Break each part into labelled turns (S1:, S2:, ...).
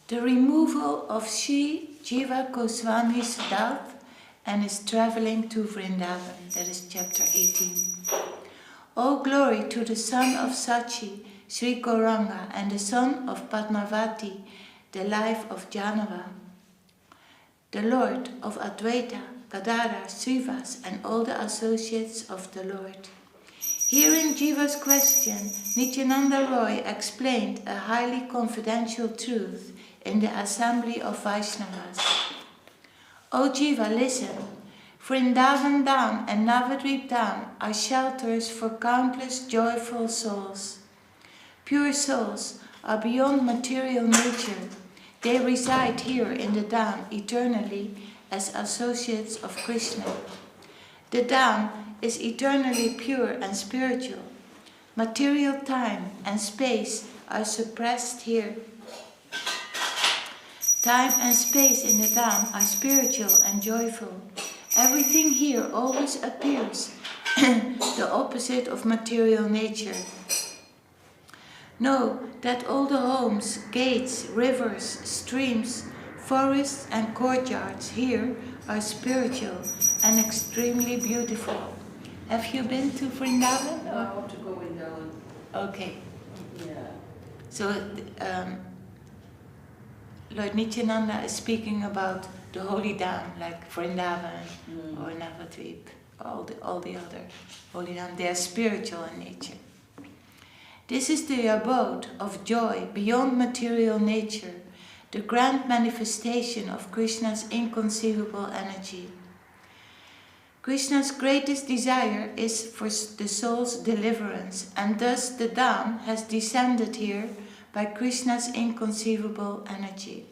S1: The removal of Sri Jiva Goswami's doubt and his traveling to Vrindavan. That is chapter 18. All glory to the son of Sachi, Sri Gauranga, and the son of Padmavati, the life of Janava, the Lord of Advaita, Gadadhar, Srivas, and all the associates of the Lord. Hearing Jiva's question, Nityananda Roy explained a highly confidential truth in the assembly of Vaishnavas. O Jiva, listen. Vrindavan Dham and Navadwip Dham are shelters for countless joyful souls. Pure souls are beyond material nature. They reside here in the Dham eternally as associates of Krishna. The Dham is eternally pure and spiritual. Material time and space are suppressed here. Time and space in the Dham are spiritual and joyful. Everything here always appears the opposite of material nature. Know that all the homes, gates, rivers, streams, forests and courtyards here are spiritual and extremely beautiful. Have you been to Vrindavan?
S2: I want to go in Vrindavan.
S1: Okay.
S2: Yeah.
S1: So Lord Nityananda is speaking about the holy Dham, like Vrindavan or Navadwip, all the other holy Dham. They are spiritual in nature. This is the abode of joy beyond material nature, the grand manifestation of Krishna's inconceivable energy. Krishna's greatest desire is for the soul's deliverance, and thus the Dham has descended here by Krishna's inconceivable energy.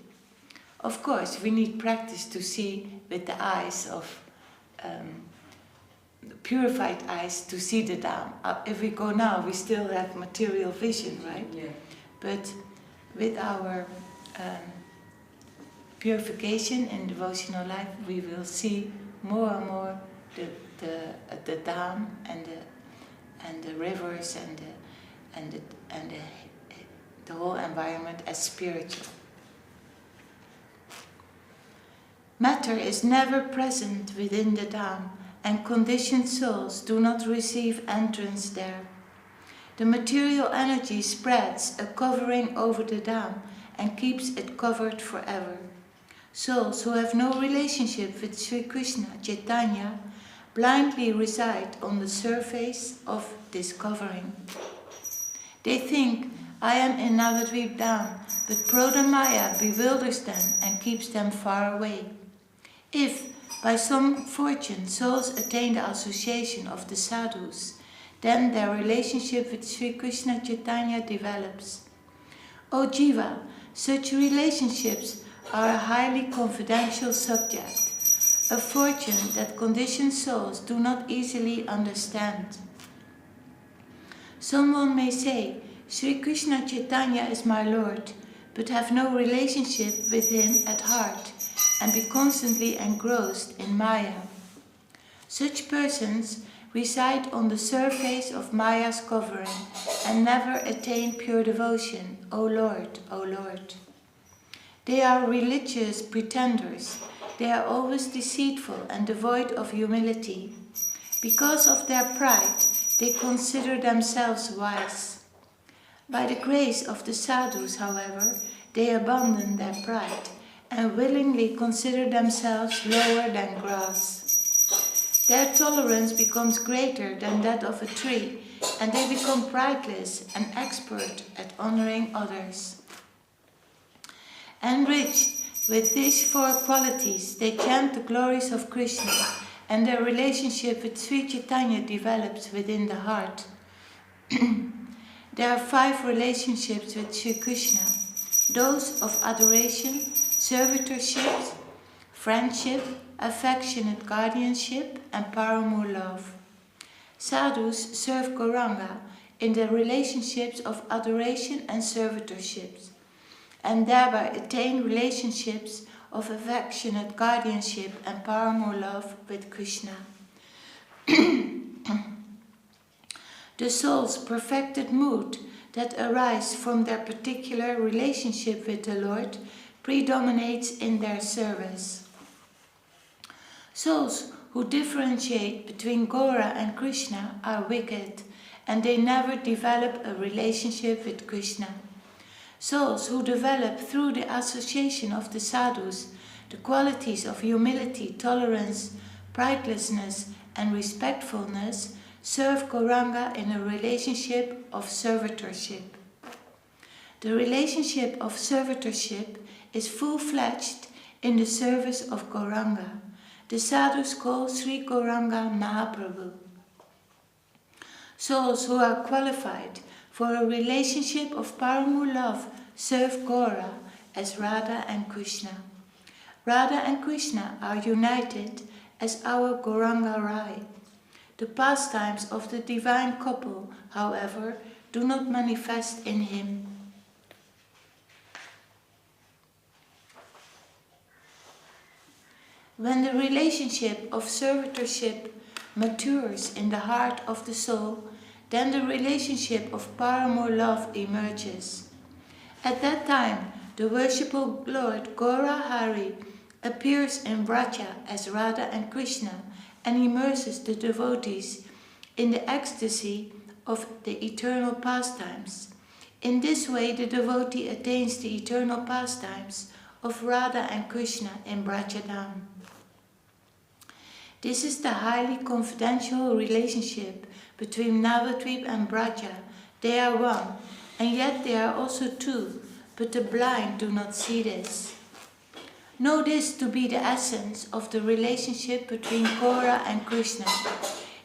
S1: Of course, we need practice to see with the eyes of purified eyes to see the Dham. If we go now, we still have material vision, right?
S2: Yeah.
S1: But with our purification in devotional life, we will see more and more the Dham and the rivers and the whole environment as spiritual. Matter is never present within the Dham, and conditioned souls do not receive entrance there. The material energy spreads a covering over the Dham and keeps it covered forever. Souls who have no relationship with Sri Krishna, Chaitanya, blindly reside on the surface of this covering. They think, I am in Navadwip Dham, but Prodamaya bewilders them and keeps them far away. If, by some fortune, souls attain the association of the sadhus, then their relationship with Sri Krishna Chaitanya develops. O Jiva, such relationships are a highly confidential subject, a fortune that conditioned souls do not easily understand. Someone may say, Sri Krishna Chaitanya is my Lord, but have no relationship with him at heart, and be constantly engrossed in Maya. Such persons reside on the surface of Maya's covering and never attain pure devotion, O Lord, O Lord. They are religious pretenders. They are always deceitful and devoid of humility. Because of their pride, they consider themselves wise. By the grace of the sadhus, however, they abandon their pride and willingly consider themselves lower than grass. Their tolerance becomes greater than that of a tree, and they become prideless and expert at honoring others. Enriched with these four qualities, they chant the glories of Krishna, and their relationship with Sri Chaitanya develops within the heart. There are 5 relationships with Sri Krishna: those of adoration, servitorship, friendship, affectionate guardianship, and paramour love. Sadhus serve Gauranga in the relationships of adoration and servitorships, and thereby attain relationships of affectionate guardianship and paramour love with Krishna. The soul's perfected mood that arise from their particular relationship with the Lord predominates in their service. Souls who differentiate between Gora and Krishna are wicked, and they never develop a relationship with Krishna. Souls who develop through the association of the sadhus the qualities of humility, tolerance, pridelessness, and respectfulness serve Gauranga in a relationship of servitorship. The relationship of servitorship is full-fledged in the service of Gauranga. The sadhus call Sri Gauranga Mahaprabhu. Souls who are qualified for a relationship of Paramour love serve Gaura as Radha and Krishna. Radha and Krishna are united as our Gauranga Rai. The pastimes of the divine couple, however, do not manifest in him. When the relationship of servitorship matures in the heart of the soul, then the relationship of Paramour love emerges. At that time, the worshipful Lord Gaura Hari appears in Braja as Radha and Krishna and immerses the devotees in the ecstasy of the eternal pastimes. In this way, the devotee attains the eternal pastimes of Radha and Krishna in Brajadam. This is the highly confidential relationship between Navadwip and Braja. They are one, and yet they are also two, but the blind do not see this. Know this to be the essence of the relationship between Gaura and Krishna.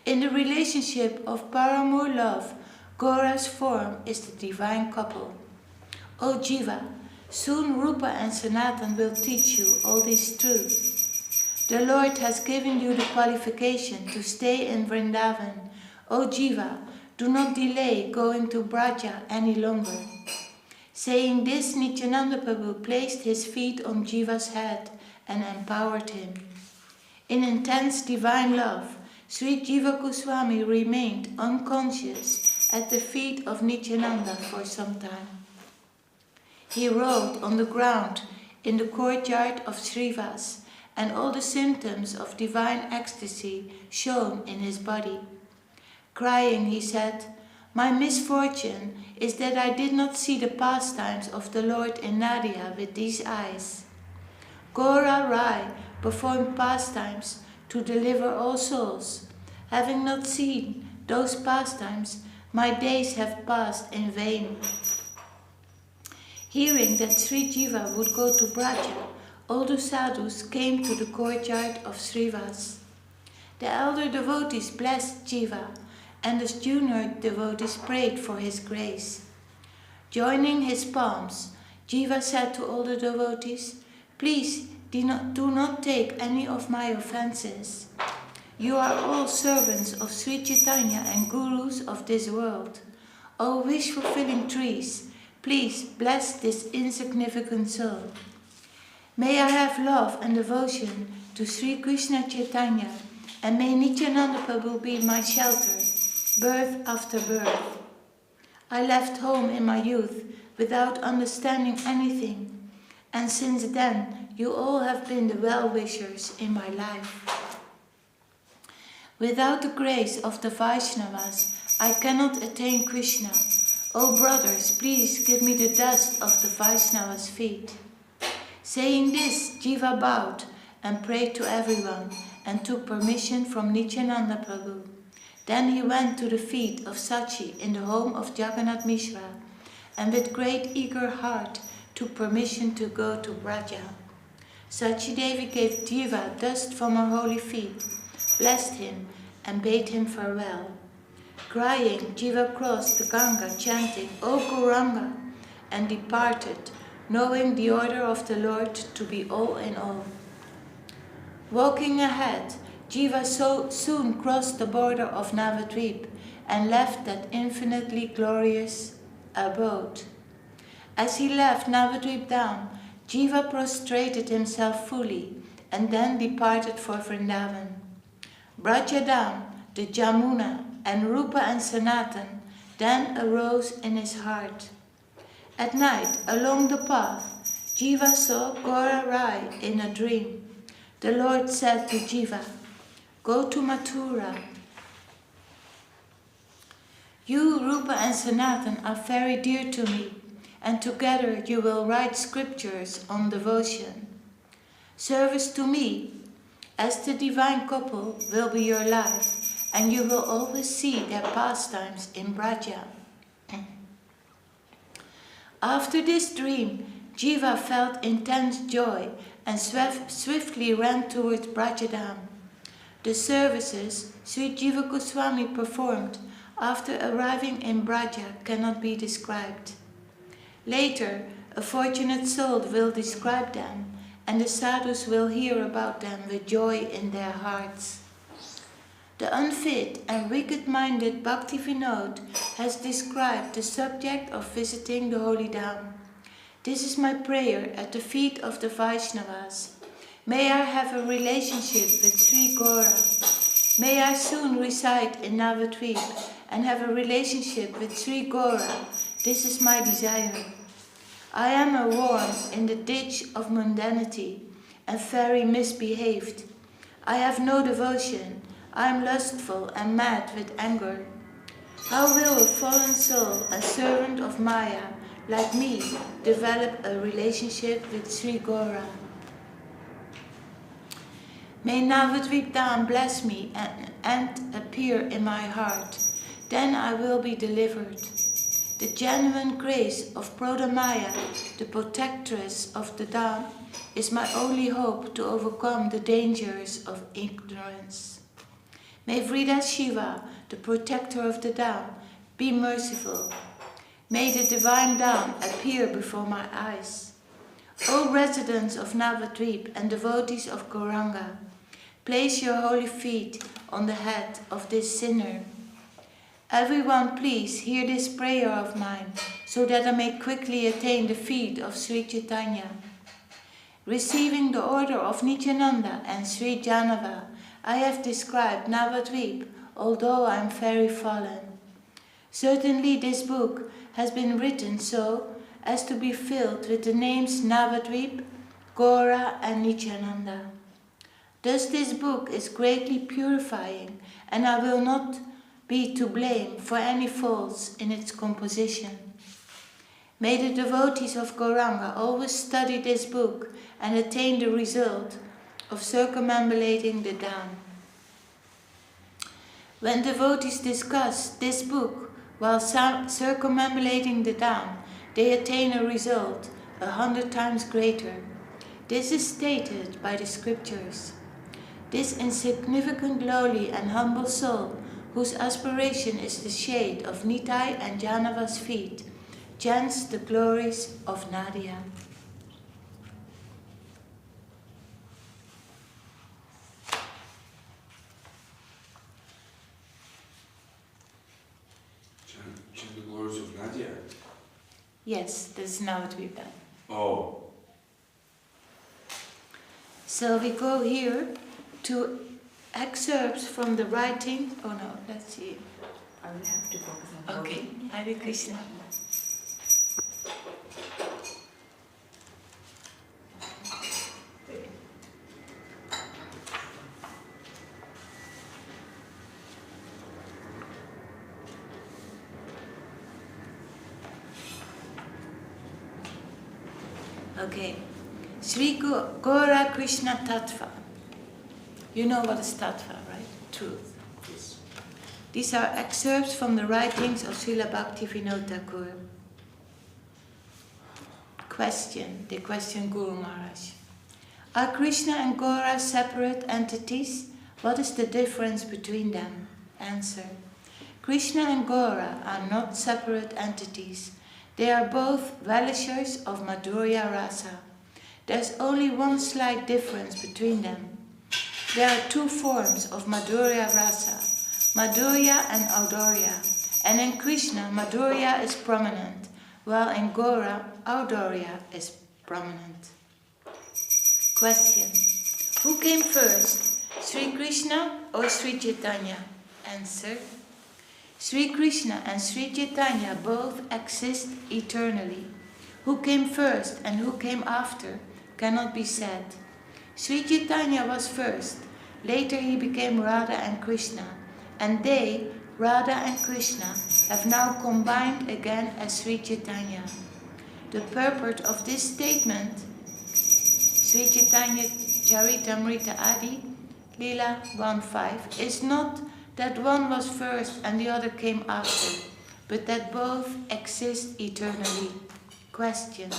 S1: In the relationship of Paramour love, Gaura's form is the divine couple. O Jiva, soon Rupa and Sanatan will teach you all these truths. The Lord has given you the qualification to stay in Vrindavan. O Jiva, do not delay going to Braja any longer. Saying this, Nityananda Prabhu placed his feet on Jiva's head and empowered him. In intense divine love, Sri Jiva Goswami remained unconscious at the feet of Nityananda for some time. He rolled on the ground in the courtyard of Srivas, and all the symptoms of divine ecstasy shone in his body. Crying, he said, "My misfortune is that I did not see the pastimes of the Lord in Nadia with these eyes." Gaura Rai performed pastimes to deliver all souls. Having not seen those pastimes, my days have passed in vain. Hearing that Sri Jiva would go to Braja, all the sadhus came to the courtyard of Srivas. The elder devotees blessed Jiva, and the junior devotees prayed for his grace. Joining his palms, Jiva said to all the devotees, "Please do not take any of my offenses. You are all servants of Sri Chaitanya and gurus of this world. O wish-fulfilling trees, please bless this insignificant soul. May I have love and devotion to Sri Krishna Chaitanya, and may Nityananda Prabhu be my shelter, birth after birth. I left home in my youth without understanding anything, and since then you all have been the well-wishers in my life. Without the grace of the Vaishnavas, I cannot attain Krishna. O brothers, please give me the dust of the Vaishnavas' feet." Saying this, Jiva bowed and prayed to everyone and took permission from Nityananda Prabhu. Then he went to the feet of Sachi in the home of Jagannath Mishra, and with great eager heart took permission to go to Braja. Sachi Devi gave Jiva dust from her holy feet, blessed him, and bade him farewell. Crying, Jiva crossed the Ganga, chanting, "O Gauranga," and departed, knowing the order of the Lord to be all in all. Walking ahead, Jiva so soon crossed the border of Navadwip and left that infinitely glorious abode. As he left Navadwip down, Jiva prostrated himself fully and then departed for Vrindavan. Brajadam, the Jamuna, and Rupa and Sanatan then arose in his heart. At night, along the path, Jiva saw Gora Rai in a dream. The Lord said to Jiva, "Go to Mathura. You, Rupa and Sanatan are very dear to me, and together you will write scriptures on devotion. Service to me as the divine couple will be your life, and you will always see their pastimes in Braja." After this dream, Jiva felt intense joy and swiftly ran towards Brajadam. The services Sri Jiva Goswami performed after arriving in Braja cannot be described. Later, a fortunate soul will describe them, and the sadhus will hear about them with joy in their hearts. The unfit and wicked-minded Bhakti Vinod has described the subject of visiting the Holy Dham. This is my prayer at the feet of the Vaishnavas. May I have a relationship with Sri Gora. May I soon reside in Navadwip and have a relationship with Sri Gora. This is my desire. I am a worm in the ditch of mundanity and very misbehaved. I have no devotion. I am lustful and mad with anger. How will a fallen soul, a servant of Maya, like me, develop a relationship with Sri Gora? May Navadwip Dham bless me and appear in my heart. Then I will be delivered. The genuine grace of Prodamaya, the protectress of the Dham, is my only hope to overcome the dangers of ignorance. May Vrida Shiva, the protector of the Dham, be merciful. May the divine Dham appear before my eyes. O residents of Navadwip and devotees of Gauranga, place your holy feet on the head of this sinner. Everyone please hear this prayer of mine, so that I may quickly attain the feet of Sri Chaitanya. Receiving the order of Nityananda and Sri Janava, I have described Navadwip, although I am very fallen. Certainly this book has been written so as to be filled with the names Navadwip, Gora and Nityananda. Thus this book is greatly purifying, and I will not be to blame for any faults in its composition. May the devotees of Gauranga always study this book and attain the result of circumambulating the Dham. When devotees discuss this book while circumambulating the Dham, they attain a result 100 times greater. This is stated by the scriptures. This insignificant, lowly and humble soul, whose aspiration is the shade of Nitai and Janava's feet, chants the glories of Nadia.
S3: Chant the glories of Nadia?
S1: Yes, this is now what we've done.
S3: Oh.
S1: So we go here to excerpts from the writing. Oh no, let's see.
S2: I will have to focus on
S1: Okay, Hare Krishna. Okay, Sri Gora Krishna Tattva. You know what is Tattva, right? Truth.
S3: Yes.
S1: These are excerpts from the writings of Srila Bhakti Vinod Thakur. Question, they question Guru Maharaj. Are Krishna and Gora separate entities? What is the difference between them? Answer. Krishna and Gora are not separate entities. They are both relishers of Madhurya Rasa. There's only one slight difference between them. There are two forms of Madhurya Rasa, Madhurya and Audorya. And in Krishna, Madhurya is prominent, while in Gora, Audorya is prominent. Question. Who came first, Sri Krishna or Sri Chaitanya? Answer. Sri Krishna and Sri Chaitanya both exist eternally. Who came first and who came after cannot be said. Sri Chaitanya was first, later he became Radha and Krishna, and they, Radha and Krishna, have now combined again as Sri Chaitanya. The purport of this statement, Sri Chaitanya Charitamrita Adi, Lila 1.5, is not that one was first and the other came after, but that both exist eternally. Question: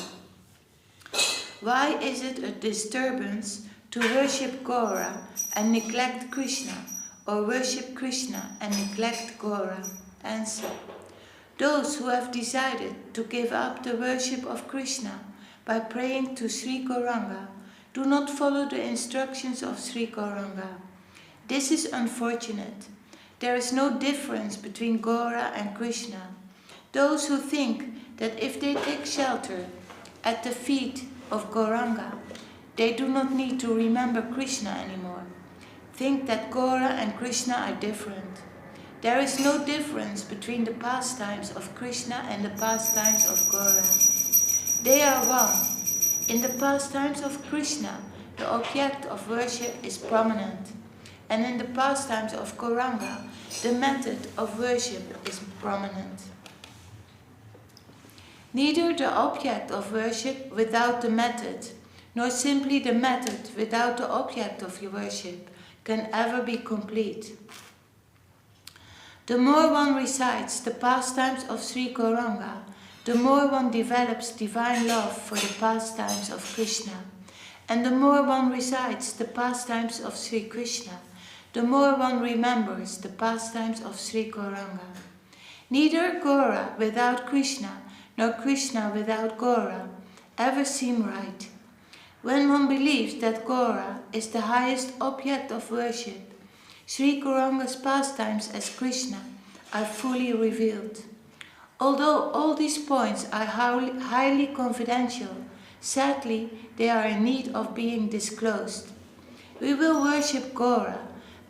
S1: why is it a disturbance to worship Gaura and neglect Krishna, or worship Krishna and neglect Gaura? Answer: those who have decided to give up the worship of Krishna by praying to Sri Gauranga do not follow the instructions of Sri Gauranga. This is unfortunate. There is no difference between Gaura and Krishna. Those who think that if they take shelter at the feet of Gauranga, they do not need to remember Krishna anymore, think that Gaura and Krishna are different. There is no difference between the pastimes of Krishna and the pastimes of Gaura. They are one. In the pastimes of Krishna, the object of worship is prominent, and in the pastimes of Gauranga, the method of worship is prominent. Neither the object of worship without the method, nor simply the method without the object of your worship, can ever be complete. The more one recites the pastimes of Sri Gauranga, the more one develops divine love for the pastimes of Krishna, and the more one recites the pastimes of Sri Krishna, the more one remembers the pastimes of Sri Gauranga. Neither Gaura without Krishna, nor Krishna without Gaura ever seem right. When one believes that Gaura is the highest object of worship, Sri Gauranga's pastimes as Krishna are fully revealed. Although all these points are highly confidential, sadly they are in need of being disclosed. We will worship Gaura,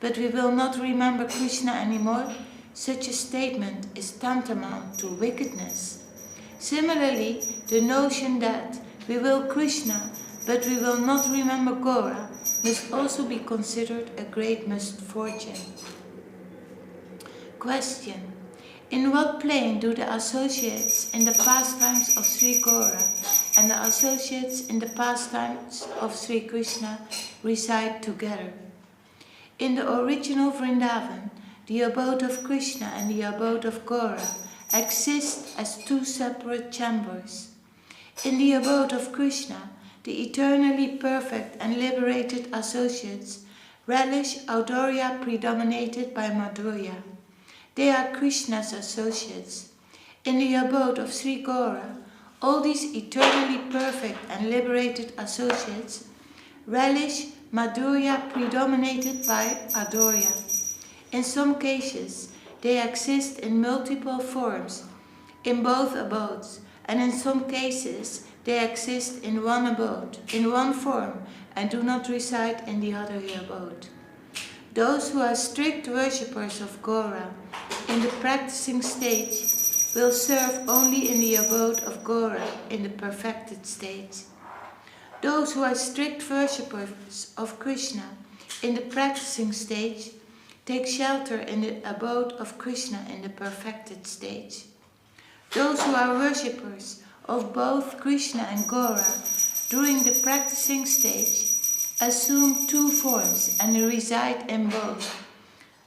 S1: but we will not remember Krishna anymore. Such a statement is tantamount to wickedness. Similarly, the notion that we will Krishna, but we will not remember Gaura, must also be considered a great misfortune. Question: in what plane do the associates in the pastimes of Sri Gaura and the associates in the pastimes of Sri Krishna reside together? In the original Vrindavan, the abode of Krishna and the abode of Gaura exist as two separate chambers. In the abode of Krishna, the eternally perfect and liberated associates relish Audorya predominated by Madhurya. They are Krishna's associates. In the abode of Sri Gaura, all these eternally perfect and liberated associates relish Madhurya predominated by Adorya. In some cases, they exist in multiple forms in both abodes, and in some cases they exist in one abode, in one form, and do not reside in the other abode. Those who are strict worshippers of Gaura in the practicing stage will serve only in the abode of Gaura in the perfected stage. Those who are strict worshippers of Krishna in the practicing stage take shelter in the abode of Krishna in the perfected stage. Those who are worshippers of both Krishna and Gaura during the practicing stage assume two forms and reside in both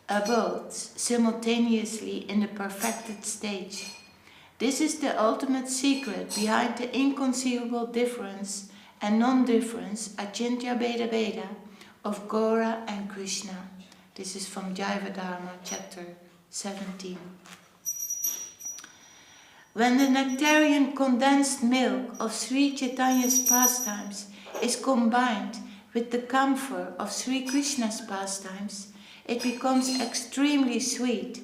S1: abodes simultaneously in the perfected stage. This is the ultimate secret behind the inconceivable difference and non-difference Achintya Bheda Bheda of Gaura and Krishna. This is from Jiva Dharma, chapter 17. When the nectarian condensed milk of Sri Chaitanya's pastimes is combined with the camphor of Sri Krishna's pastimes, it becomes extremely sweet.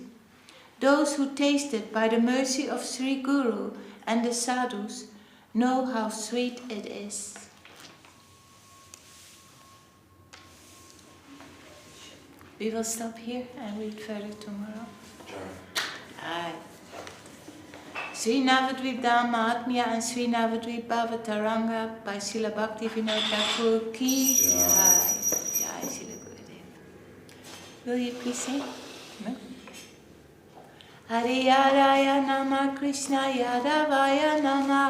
S1: Those who taste it by the mercy of Sri Guru and the sadhus know how sweet it is. We will stop here and read further tomorrow.
S3: Sure.
S1: Jai. Sri Navadwip Dhama Mahatmya and Sri Navadwip Bhavataranga by Srila Bhakti Vinod Thakur ki Jai. Jai Srila Gurudev. Will you please sing? No? Hariyaraya Nama Krishna Yadavaya Nama.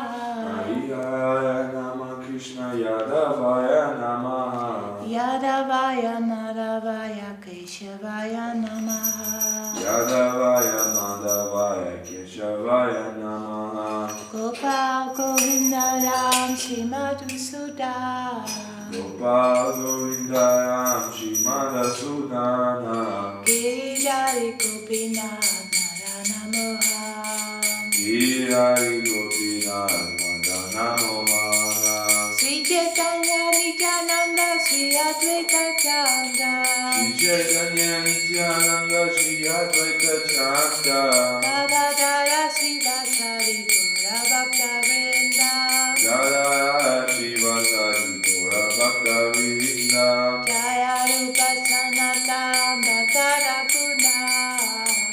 S3: Hariyaraya Nama Krishna Yadavaya Nama.
S1: Yadavaya Madhavaya Keshavaya Nama.
S3: Yadavaya Madhavaya Keshavaya Nama.
S1: Gopal Govinda Ram Srimadhusudan.
S3: Gopal Govinda Ram Srimadhusudan.
S1: Giridhari Gopinath Madana Mohan.
S3: Giridhari Gopinath Madana Mohan.
S1: Sri Chaitanya Nityananda Sri Advaita Chanda.
S3: Sri Chaitanya Nityananda Sri Advaita Chanda.
S1: Radha Srivasari Gora Bhakta Vrinda.
S3: Radha Srivasari Gora Bhakta Vrinda.
S1: Jaya Rupa Sanatan Bhakta Rakuna.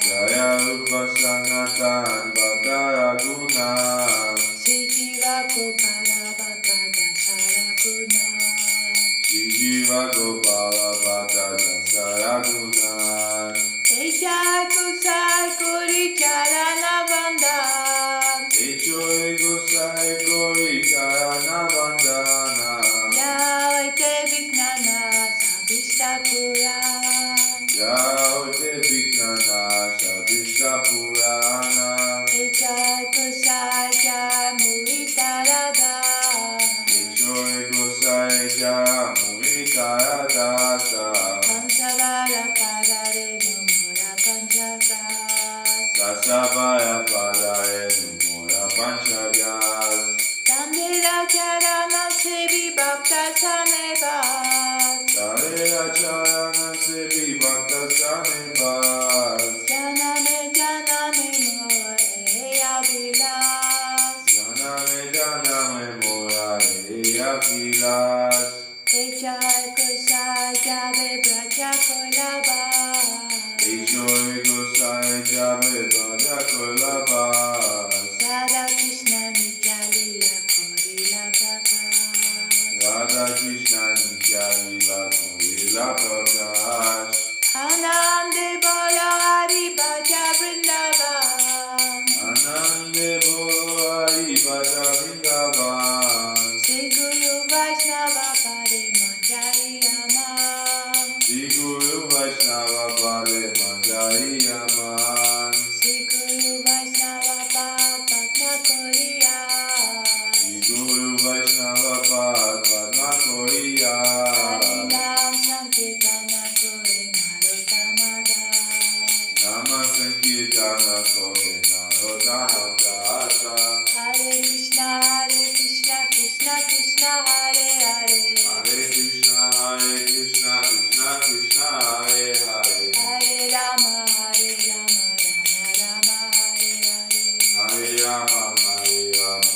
S3: Jaya Rupa Sanatan Bhakta Rakuna.
S1: Sri Jiva Gopala Bhakta Dasarakuna.
S3: Sri Jiva Gopala Bhakta Dasarakuna.
S1: Jai Kusai Kuri Charana Bandhan.
S3: Joy Gosai Gori Charana Vandana.
S1: Yaoite Vignana Sabhishta Puran.
S3: Yaote Vignana Sabhishta Purana.
S1: Jai Kusai Jai Murita Radha.
S3: Joy Gosai Jamurita Dasa.
S1: Pansavara Padare Numura Panchagas.
S3: Sasabaya Padare Numura Panchagas.
S1: Tandira Charana Sevi Bhakta Samebas.
S3: Sarera Charana Sevi Bhakta Samebas.
S1: Janame Moe Abhilas.
S3: Janame Mora Eya Vilas.
S1: Jai Kusai Jabe Braja Kolabas.
S3: Joy Gosai Jabe Bhaja Kolabas.
S1: Radha Krishna Nitya Lila Korila Prakash.
S3: Radha Krishna Nitya Lila Korila Prakash.
S1: Anande Bala Hari Bhaja Vrindavan.
S3: Anande Bolo Hari Bhaja Vrindavan.
S1: Sri Guru Vaishnava Pare Majai Aman.
S3: Sri Guru Vaishnava Pale Majai Aman.
S1: Sri Guru Vaishnava Padma Koriya.
S3: Sri Guru Vaishnava Padma Koriya.
S1: Harinam Sankirtana Kore Narottama Das.
S3: Nama Sankirtana Kore Narottama Dasa.
S1: Hare Krishna Krishna Krishna Hare Hare.
S3: Hare Krishna Krishna Krishna Hare Hare.
S1: Hare Rama Rama Rama Hare Hare.
S3: Hare Rama Rama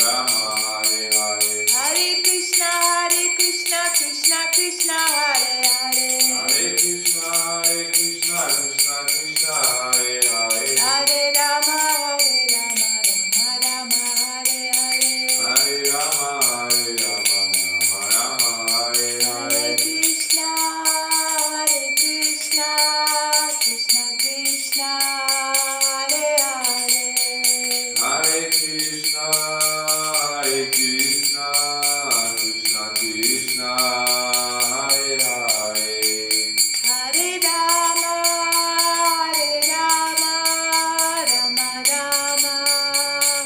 S3: Rama Hare Hare.
S1: Hare Krishna Krishna Krishna Hare Hare.
S3: Hare Krishna Krishna Krishna Hare Hare.
S1: Hare Rama Rama Rama Hare Hare.
S3: Hare Rama Rama Rama Hare
S1: Hare
S3: Hare.
S1: Krishna Krishna Krishna Hare Hare.
S3: Hare Krishna Krishna Krishna Hare Hare.
S1: Hare Rama Rama Rama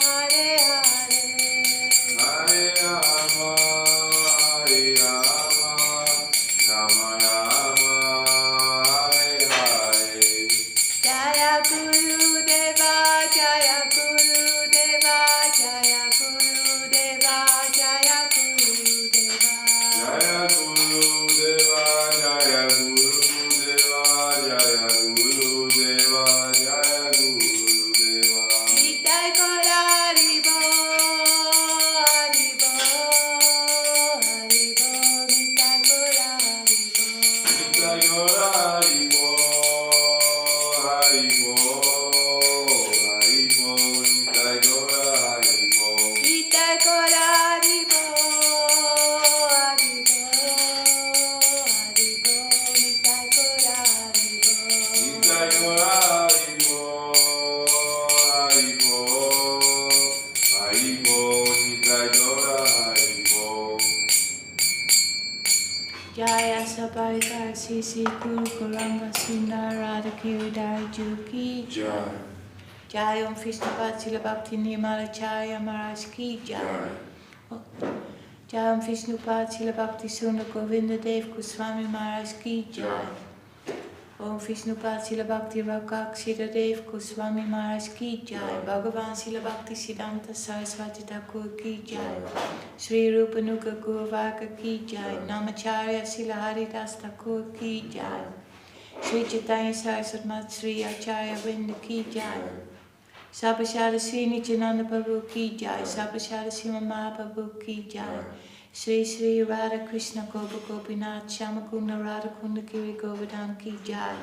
S1: Hare Hare.
S3: Hare Rama Rama Rama Hare Hare.
S1: Jaya Guru Deva Jaya Guru Deva Jaya Guru Deva Jaya Guru Jaya Sabarikar Sisi Kuru Kuranga Sundar Radha Kiridari Juki
S3: Jai.
S1: Jai Om Vishnupad Srila Bhakti Nimalacharya Maharaj Ki Jai. Jai Om Vishnupad Srila Bhakti Sundar Govinda Dev Goswami Maharaj Ki Jai. Om Vishnupad Srila Bhakti Rakshita Dev Goswami Maharaj Ki Jai. Bhagavan Srila Bhakti Siddhanta Saraswati Thakur Ki Jai. Sri Rupa Nuga Gurvaka Ki Jai. Namacharya Srila Haridas Thakur Ki Jai. Sri Chaitanya Saraswat Mat Sri Acharya Vrinda Ki Jai. Sabashara Sri Nityananda Prabhu Ki Jai. Sabashara Sri Mahaprabhu Ki Jai. Sri Sri Radha Krishna Gopa Gopinath Shamakunda Radha Kunda Kiri Govardhan Ki Jai.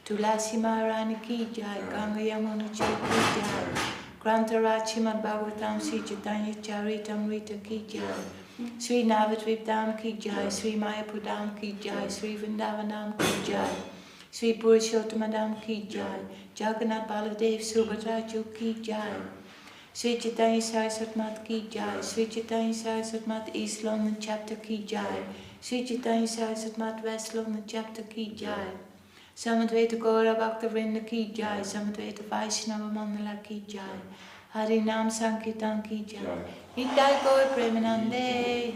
S1: Tulasi Maharani Ki Jai. Ganga Yamuna Chai Ki Jai. Grantaraj Srimad Bhagavatam Sri Chaitanya Charitamrita Ki Jai. Sri Navadwip Dham Ki Jai. Sri Mayapur Dham Ki Jai. Sri Vrindavan Dham Ki Jai. Sri Purushottama Dham Ki Jai. Jagannath Baladev Subhadra Ju Ki Jai. Sri Chaitanya Saraswat Mat Ki Jai. Sri Chaitanya Saraswat Mat East London Chapter Ki Jai. Sri Chaitanya Saraswat Mat West London Chapter Ki Jai. Samadvaita Gaura Bhakta Vrinda Ki Jai. Samadvaita Vaishnava Mandala Ki Jai. Hari Nam Sankirtan Ki Jai. Nitai Gaur Premanande.